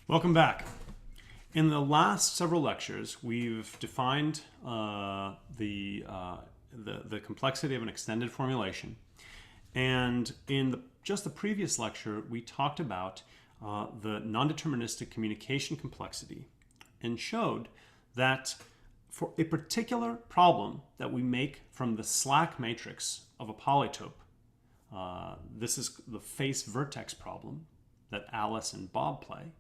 Welcome back. In the last several lectures, we've defined the complexity of an extended formulation. And in just the previous lecture, we talked about the non-deterministic communication complexity and showed that for a particular problem that we make from the slack matrix of a polytope, this is the face vertex problem that Alice and Bob play.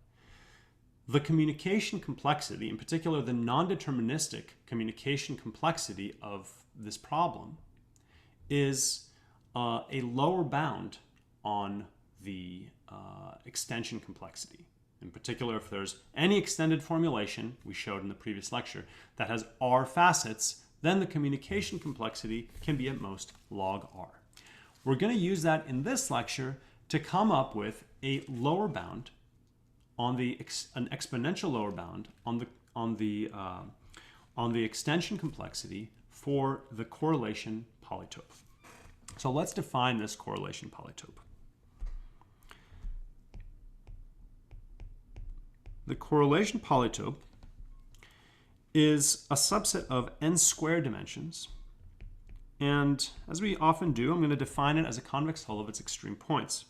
The communication complexity, in particular the non-deterministic communication complexity of this problem, is a lower bound on the extension complexity. In particular, if there's any extended formulation, we showed in the previous lecture, that has R facets, then the communication complexity can be at most log R. We're going to use that in this lecture to come up with a lower bound on an exponential lower bound on the extension complexity for the correlation polytope. So let's define this correlation polytope. The correlation polytope is a subset of n squared dimensions, and as we often do, I'm going to define it as a convex hull of its extreme points.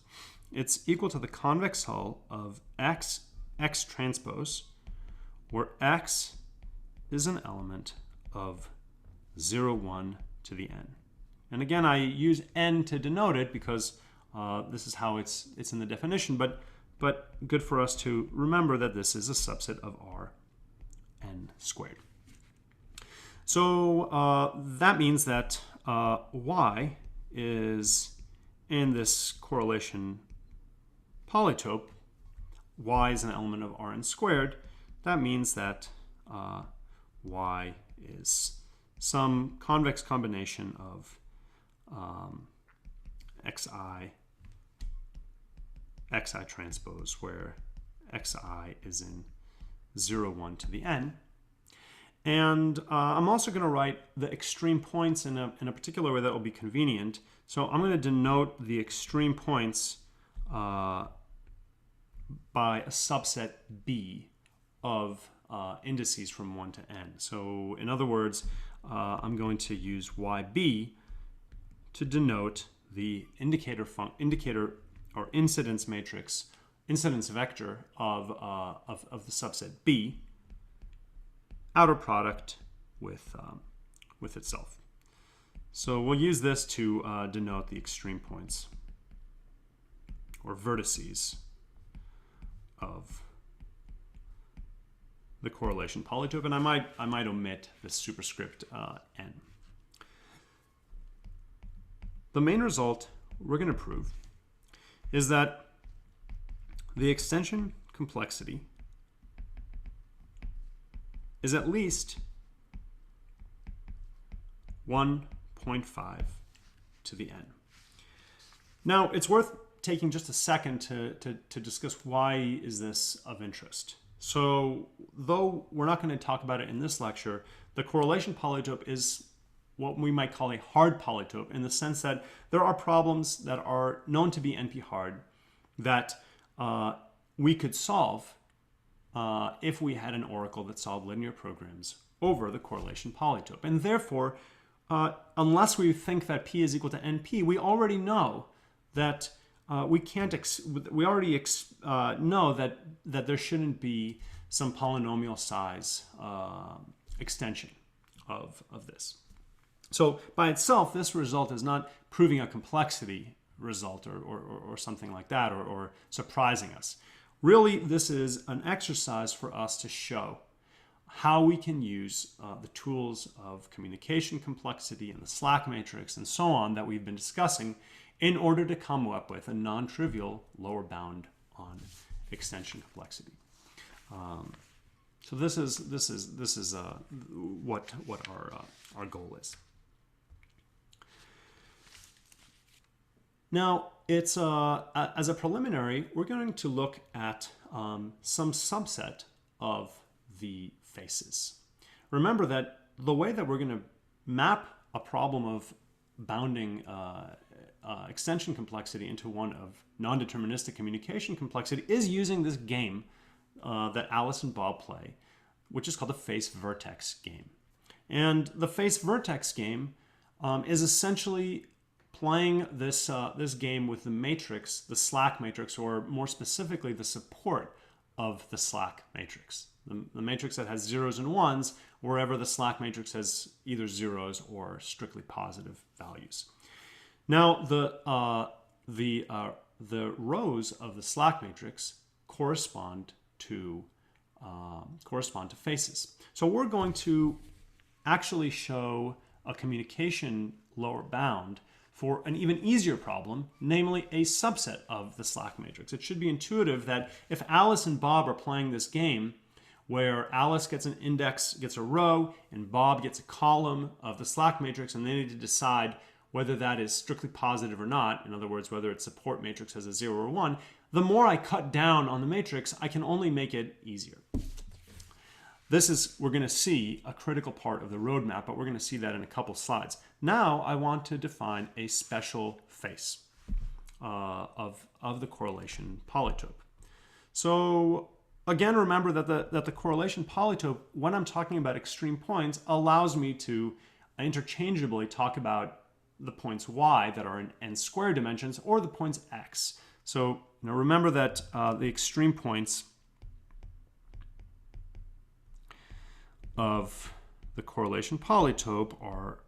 It's equal to the convex hull of x transpose, where x is an element of 0, 1 to the n. And again, I use n to denote it because this is how it's in the definition, but good for us to remember that this is a subset of R n squared. So that means that y is in this correlation polytope, y is an element of Rn squared. That means that y is some convex combination of xi transpose, where xi is in 0, 1 to the n. And I'm also going to write the extreme points in a particular way that will be convenient. So I'm going to denote the extreme points by a subset B of indices from 1 to n. So in other words, I'm going to use YB to denote the indicator or incidence matrix, incidence vector of the subset B, outer product with itself. So we'll use this to denote the extreme points or vertices of the correlation polytope, and I might omit the superscript n. The main result we're going to prove is that the extension complexity is at least 1.5 to the n. Now, it's worth taking just a second to discuss why is this of interest. So, though we're not going to talk about it in this lecture, the correlation polytope is what we might call a hard polytope, in the sense that there are problems that are known to be NP-hard that we could solve if we had an oracle that solved linear programs over the correlation polytope. And therefore, unless we think that P is equal to NP, we already know that we already know that there shouldn't be some polynomial size extension of this. So by itself, this result is not proving a complexity result or something like that, or surprising us. Really, this is an exercise for us to show how we can use the tools of communication complexity and the slack matrix and so on that we've been discussing in order to come up with a non-trivial lower bound on extension complexity. So this is what our goal is. Now, it's as a preliminary, we're going to look at some subset of the faces. Remember that the way that we're going to map a problem of bounding extension complexity into one of non-deterministic communication complexity is using this game that Alice and Bob play, which is called the face vertex game. And the face vertex game is essentially playing this game with the matrix, the slack matrix, or more specifically, the support of the slack matrix. The matrix that has zeros and ones, wherever the slack matrix has either zeros or strictly positive values. Now, the rows of the slack matrix correspond to faces. So we're going to actually show a communication lower bound for an even easier problem, namely a subset of the slack matrix. It should be intuitive that if Alice and Bob are playing this game where Alice gets an index, gets a row, and Bob gets a column of the slack matrix, and they need to decide whether that is strictly positive or not, in other words, whether its support matrix has a 0 or 1, the more I cut down on the matrix, I can only make it easier. This is, we're going to see, a critical part of the roadmap, but we're going to see that in a couple slides. Now I want to define a special face of the correlation polytope. So again, remember that the correlation polytope, when I'm talking about extreme points, allows me to interchangeably talk about the points y that are in n squared dimensions or the points x. So remember that the extreme points of the correlation polytope are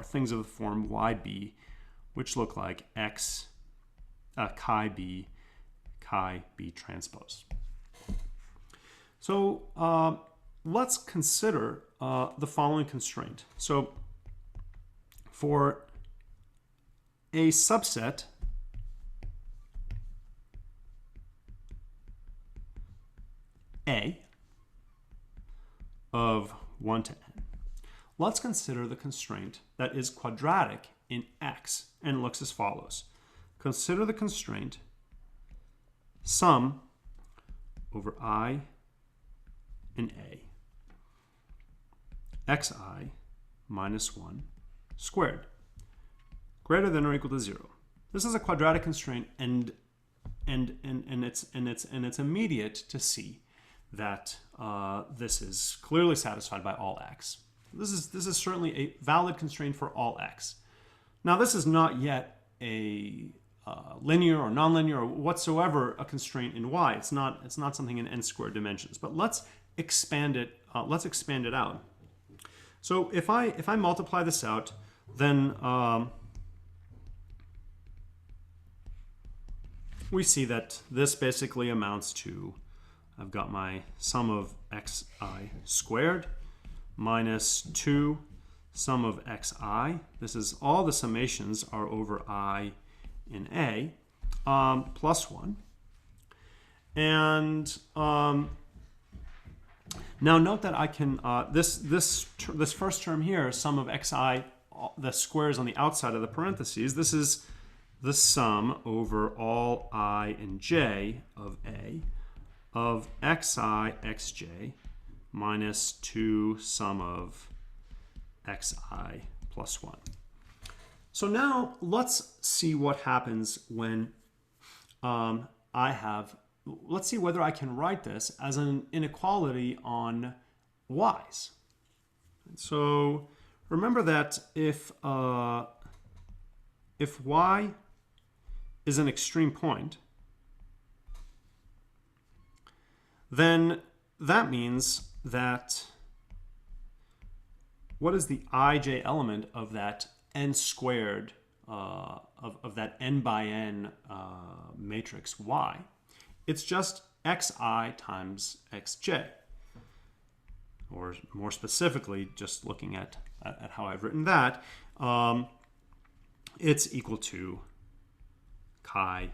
things of the form yb, which look like x chi b transpose. So let's consider the following constraint. So for a subset A of 1 to n, let's consider the constraint that is quadratic in x, and it looks as follows. Consider the constraint sum over I in A xi minus 1 squared greater than or equal to 0. This is a quadratic constraint, and it's immediate to see that this is clearly satisfied by all x. This is certainly a valid constraint for all x. Now, this is not yet a linear or nonlinear or whatsoever a constraint in y. It's not something in n squared dimensions. But let's expand it. Let's expand it out. So if I multiply this out, then we see that this basically amounts to, I've got my sum of xi squared minus 2 sum of xi. This is all the summations are over I in A plus 1. And now note that I can, this first term here, sum of xi, the squares on the outside of the parentheses, this is the sum over all I and j of A of xi xj minus 2 sum of xi plus 1. So now let's see what happens when let's see whether I can write this as an inequality on y's. So remember that if y is an extreme point, then that means that what is the ij element of that n squared, of that n by n matrix y? It's just xi times xj. Or more specifically, just looking at how I've written that, it's equal to chi,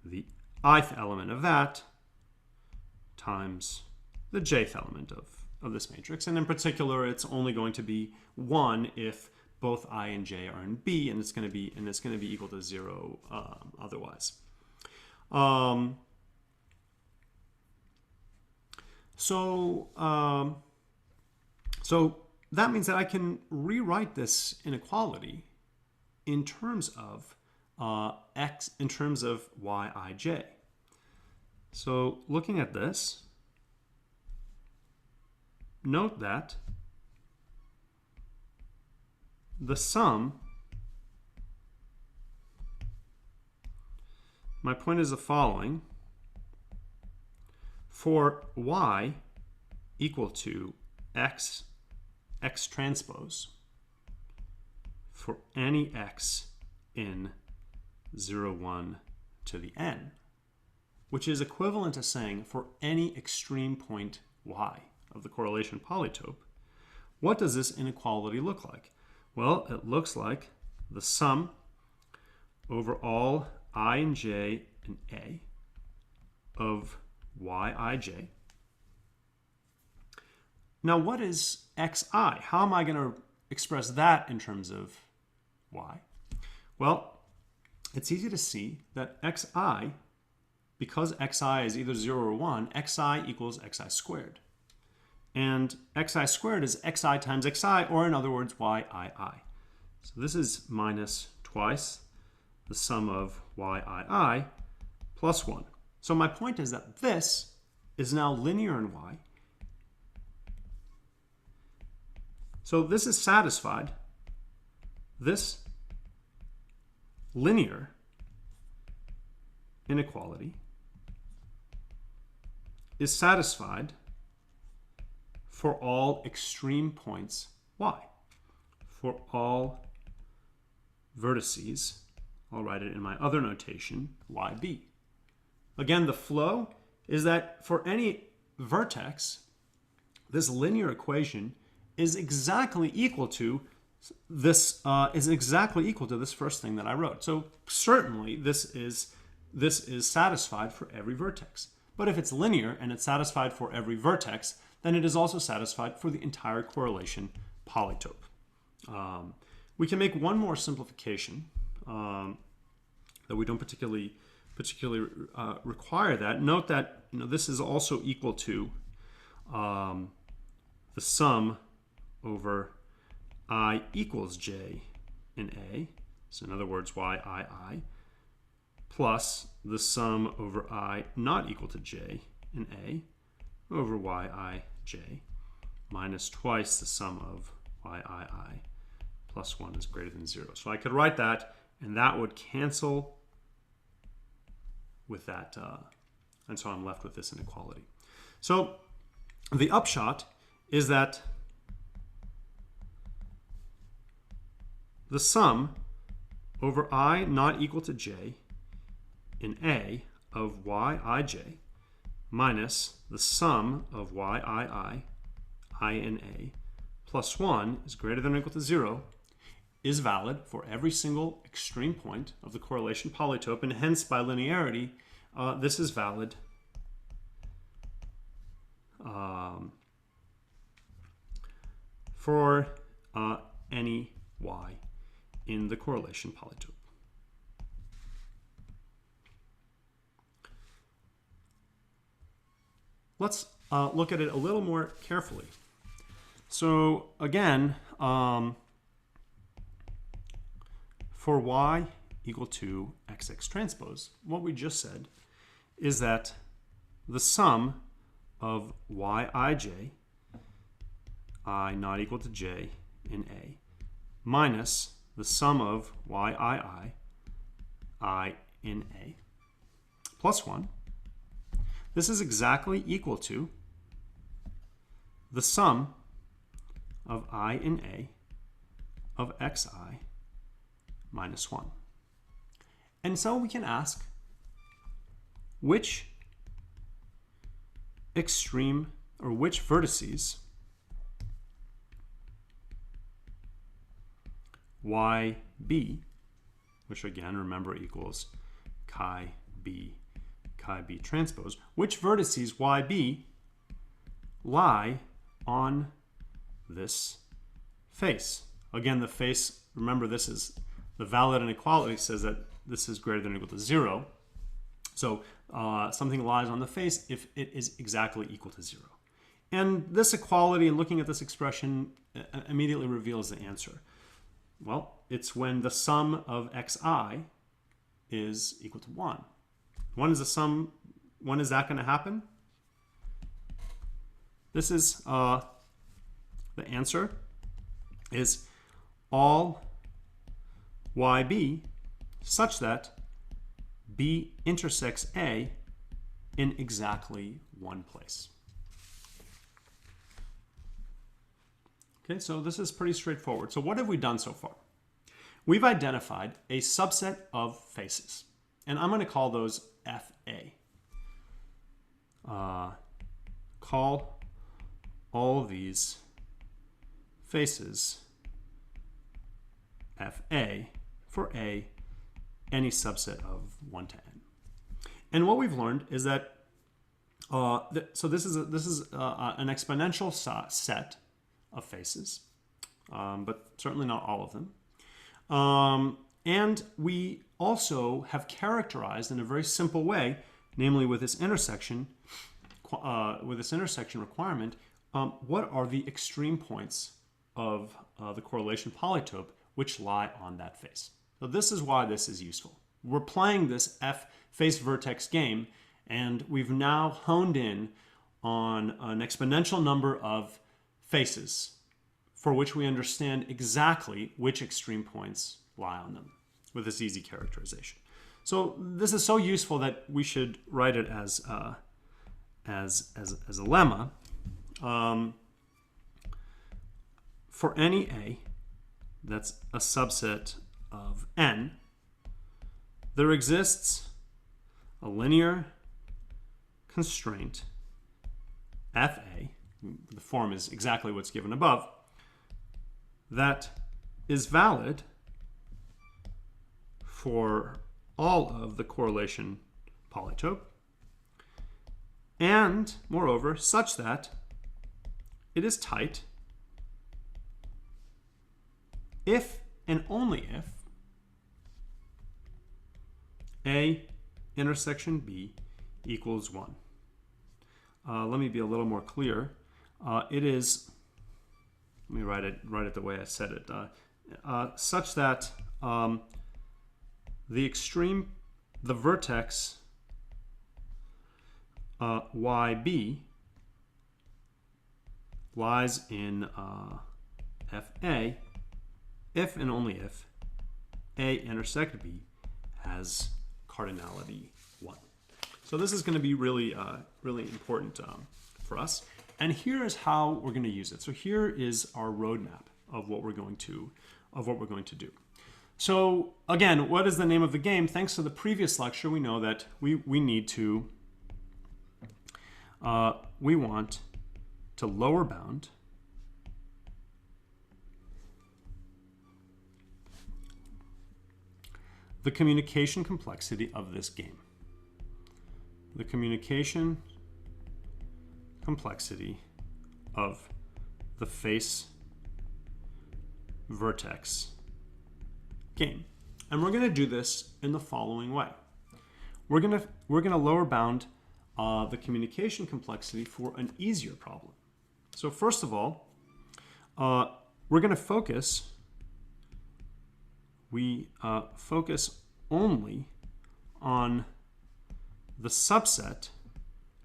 the ith element of that, times the jth element of this matrix. And in particular, it's only going to be 1 if both I and j are in B, and it's going to be equal to 0 otherwise. So that means that I can rewrite this inequality in terms of in terms of yij. So looking at this, note that the sum, my point is the following: for y equal to x transpose, for any x in 0, 1 to the n, which is equivalent to saying for any extreme point y of the correlation polytope, what does this inequality look like? Well, it looks like the sum over all I and j and a of yij. Now, what is xi? How am I going to express that in terms of y? Well, it's easy to see that xi, because xi is either 0 or 1, xi equals xi squared. And xi squared is xi times xi, or in other words, yii. So this is minus twice the sum of yii plus 1. So my point is that this is now linear in y. So this is satisfied. This linear inequality is satisfied for all extreme points y. For all vertices, I'll write it in my other notation, yb. Again, the flow is that for any vertex, this linear equation is exactly equal to this first thing that I wrote. So certainly this is satisfied for every vertex. But if it's linear and it's satisfied for every vertex, then it is also satisfied for the entire correlation polytope. We can make one more simplification that we don't particularly require that. Note that this is also equal to the sum over I equals j in a, so in other words yii, plus the sum over I not equal to j in a over yij, minus twice the sum of yii plus 1 is greater than 0. So I could write that, and that would cancel with that, and so I'm left with this inequality. So the upshot is that the sum over I not equal to j in a of yij minus the sum of yii, I in a, plus 1 is greater than or equal to 0 is valid for every single extreme point of the correlation polytope, and hence by linearity, this is valid for any y in the correlation polytope. Let's look at it a little more carefully. So again, for y equal to xx transpose, what we just said is that the sum of yij, I not equal to j in a, minus the sum of yii, I in a, plus 1, this is exactly equal to the sum of I in a of xi minus 1. And so we can ask, which extreme or which vertices yb, which again remember equals chi b transpose, which vertices yb lie on this face. Again, the face, remember this is the valid inequality, says that this is greater than or equal to 0. So something lies on the face if it is exactly equal to 0. And this equality, and looking at this expression, immediately reveals the answer. Well, it's when the sum of xi is equal to 1. 1 is the sum when is that going to happen? This is the answer is all YB such that B intersects A in exactly one place. Okay, so this is pretty straightforward. So what have we done so far? We've identified a subset of faces, and I'm going to call those FA. Call all of these faces FA for A, any subset of 1 to n. And what we've learned is that so this is an exponential set of faces, but certainly not all of them. And we also have characterized in a very simple way, namely with this intersection requirement, what are the extreme points of the correlation polytope which lie on that face. So this is why this is useful. We're playing this F face vertex game, and we've now honed in on an exponential number of faces for which we understand exactly which extreme points lie on them with this easy characterization. So this is so useful that we should write it as a lemma. For any A that's a subset of n, there exists a linear constraint Fa, the form is exactly what's given above, that is valid for all of the correlation polytope, and moreover such that it is tight if and only if A intersection B equals 1. Let me be a little more clear. It is, let me write it the way I said it, such that the vertex YB lies in FA if and only if A intersect B has cardinality 1. So this is going to be really important for us. And here is how we're going to use it. So here is our roadmap of what we're going to do. So again, what is the name of the game? Thanks to the previous lecture, we know that we want to lower bound the communication complexity of this game. The communication complexity of the face vertex game. And we're going to do this in the following way. We're going to lower bound the communication complexity for an easier problem. So first of all, we're going to focus only on the subset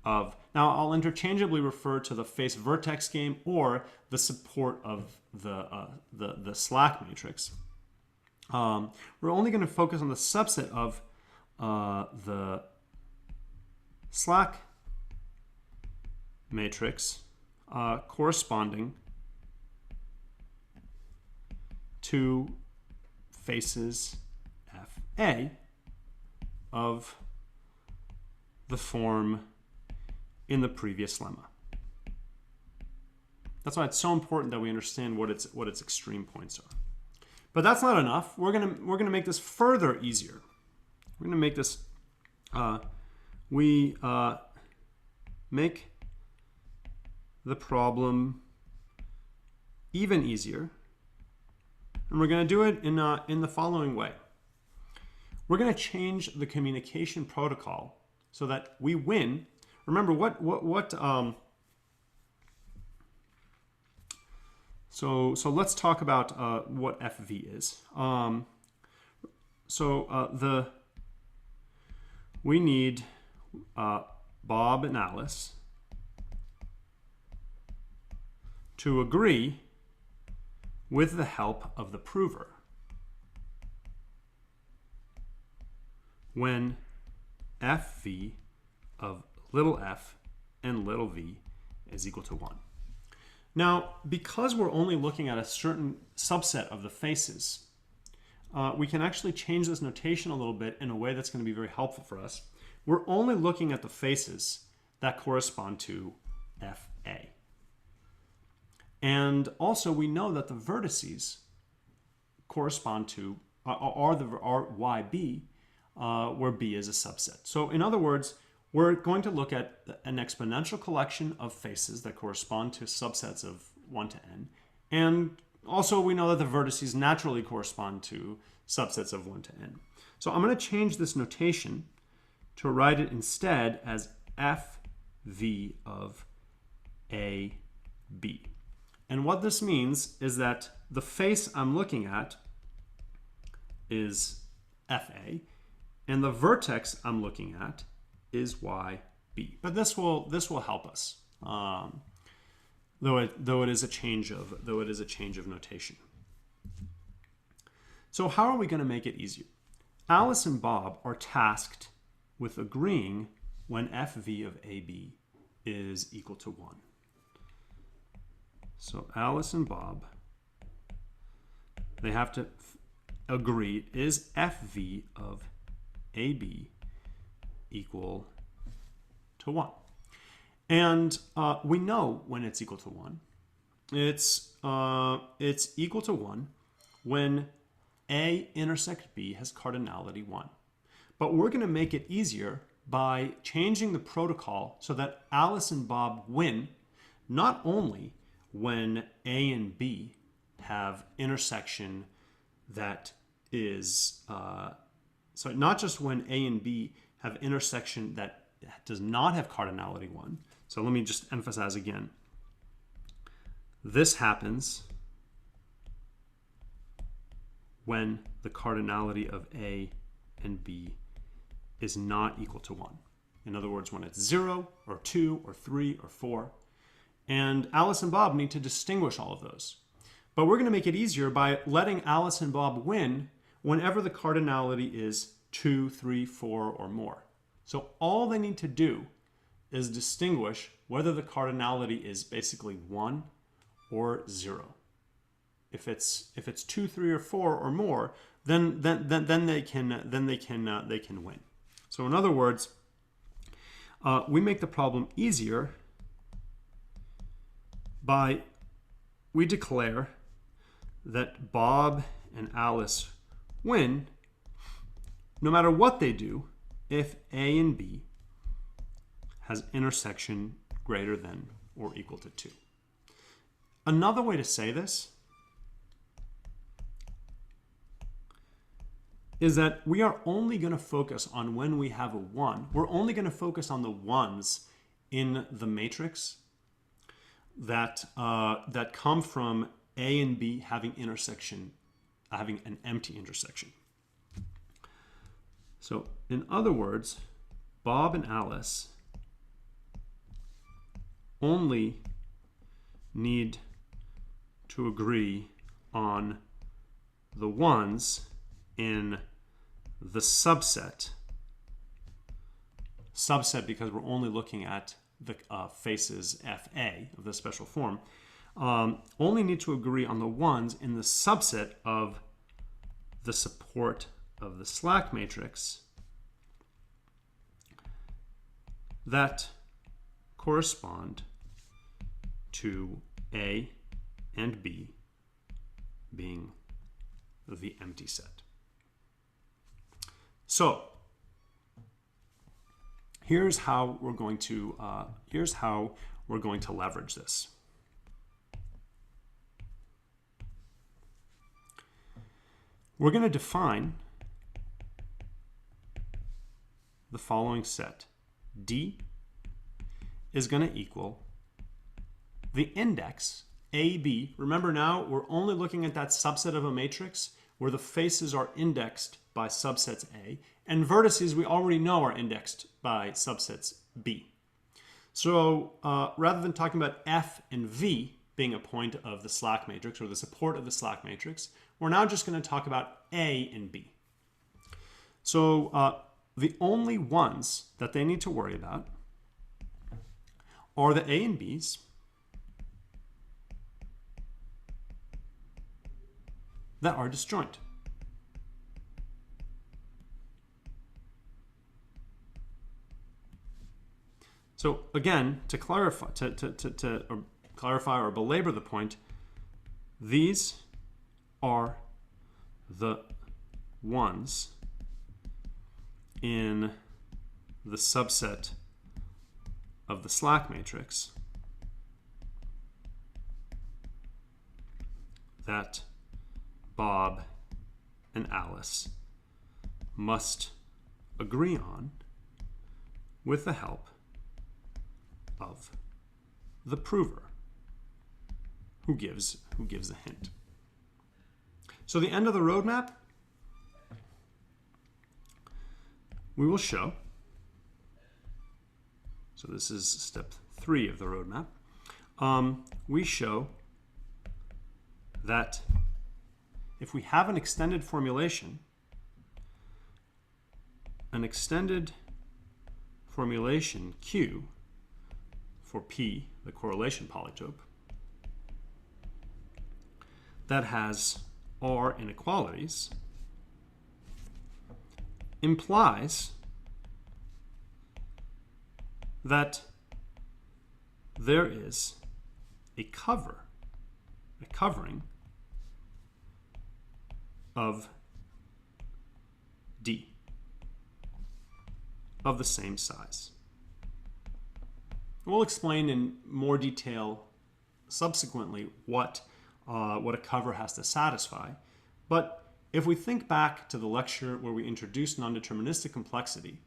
of, now I'll interchangeably refer to the face vertex game or the support of the slack matrix. We're only going to focus on the subset of the slack matrix corresponding to faces Fa of the form in the previous lemma. That's why it's so important that we understand what its extreme points are. But that's not enough. We're gonna make this further easier. We're gonna make this make the problem even easier, and we're gonna do it in the following way. We're gonna change the communication protocol so that we win. Remember So let's talk about what FV is. We need Bob and Alice to agree with the help of the prover when FV of little f and little v is equal to 1. Now, because we're only looking at a certain subset of the faces, we can actually change this notation a little bit in a way that's going to be very helpful for us. We're only looking at the faces that correspond to FA. And also we know that the vertices correspond to are YB, where B is a subset. So in other words, we're going to look at an exponential collection of faces that correspond to subsets of 1 to n. And also we know that the vertices naturally correspond to subsets of 1 to n. So I'm going to change this notation to write it instead as FV of AB. And what this means is that the face I'm looking at is FA, and the vertex I'm looking at is YB. But this will help us, though it is a change of notation. So how are we going to make it easier? Alice and Bob are tasked with agreeing when FV of AB is equal to 1. So Alice and Bob, they have to agree, is FV of AB equal to 1? And we know when it's equal to 1. It's equal to 1 when A intersect B has cardinality 1. But we're going to make it easier by changing the protocol so that Alice and Bob win not only when A and B have intersection that is, so not just when A and B have intersection that does not have cardinality 1. So let me just emphasize again. This happens when the cardinality of A and B is not equal to 1. In other words, when it's 0 or 2 or 3 or 4. And Alice and Bob need to distinguish all of those. But we're going to make it easier by letting Alice and Bob win whenever the cardinality is 2, 3, 4, or more. So all they need to do is distinguish whether the cardinality is basically 1 or 0. If it's 2, 3, or 4 or more, then they can win. So in other words, we make the problem easier by we declare that Bob and Alice win no matter what they do if A and B has intersection greater than or equal to 2. Another way to say this is that we are only going to focus on when we have a 1. We're only going to focus on the 1s in the matrix that come from A and B having an empty intersection. So in other words, Bob and Alice only need to agree on the 1s in the subset because we're only looking at the faces FA of the special form, only need to agree on the 1s in the subset of the support of the slack matrix that correspond to A and B being the empty set. So here's how we're going to leverage this. We're going to define the following set. D is going to equal the index AB. Remember now, we're only looking at that subset of a matrix where the faces are indexed by subsets A, and vertices we already know are indexed by subsets B. So rather than talking about F and V being a point of the slack matrix or the support of the slack matrix, we're now just going to talk about A and B. So the only ones that they need to worry about are the A and B's that are disjoint. So again, to clarify, clarify or belabor the point, these are the ones in the subset of the slack matrix that Bob and Alice must agree on with the help of the prover who gives a hint. So the end of the roadmap, we will show, so this is step 3 of the roadmap, we show that if we have an extended formulation Q for P, the correlation polytope, that has R inequalities, implies that there is a covering of D of the same size. We'll explain in more detail subsequently what a cover has to satisfy. But if we think back to the lecture where we introduced non-deterministic complexity,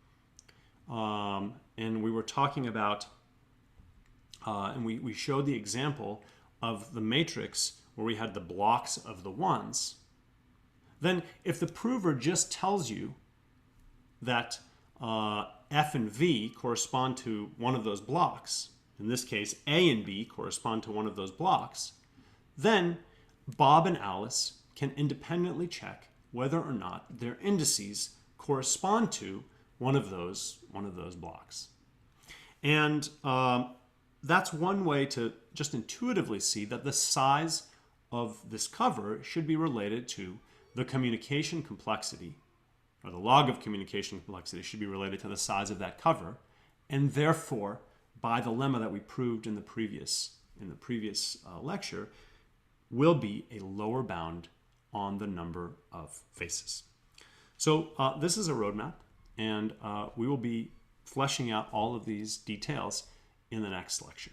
and we were talking about, and we showed the example of the matrix where we had the blocks of the ones, then if the prover just tells you that F and V correspond to one of those blocks, in this case A and B correspond to one of those blocks, then Bob and Alice can independently check whether or not their indices correspond to one of those blocks. And that's one way to just intuitively see that the size of this cover should be related to the communication complexity, or the log of communication complexity should be related to the size of that cover, and therefore, by the lemma that we proved in the previous lecture, will be a lower bound on the number of faces. So this is a roadmap, and we will be fleshing out all of these details in the next lecture.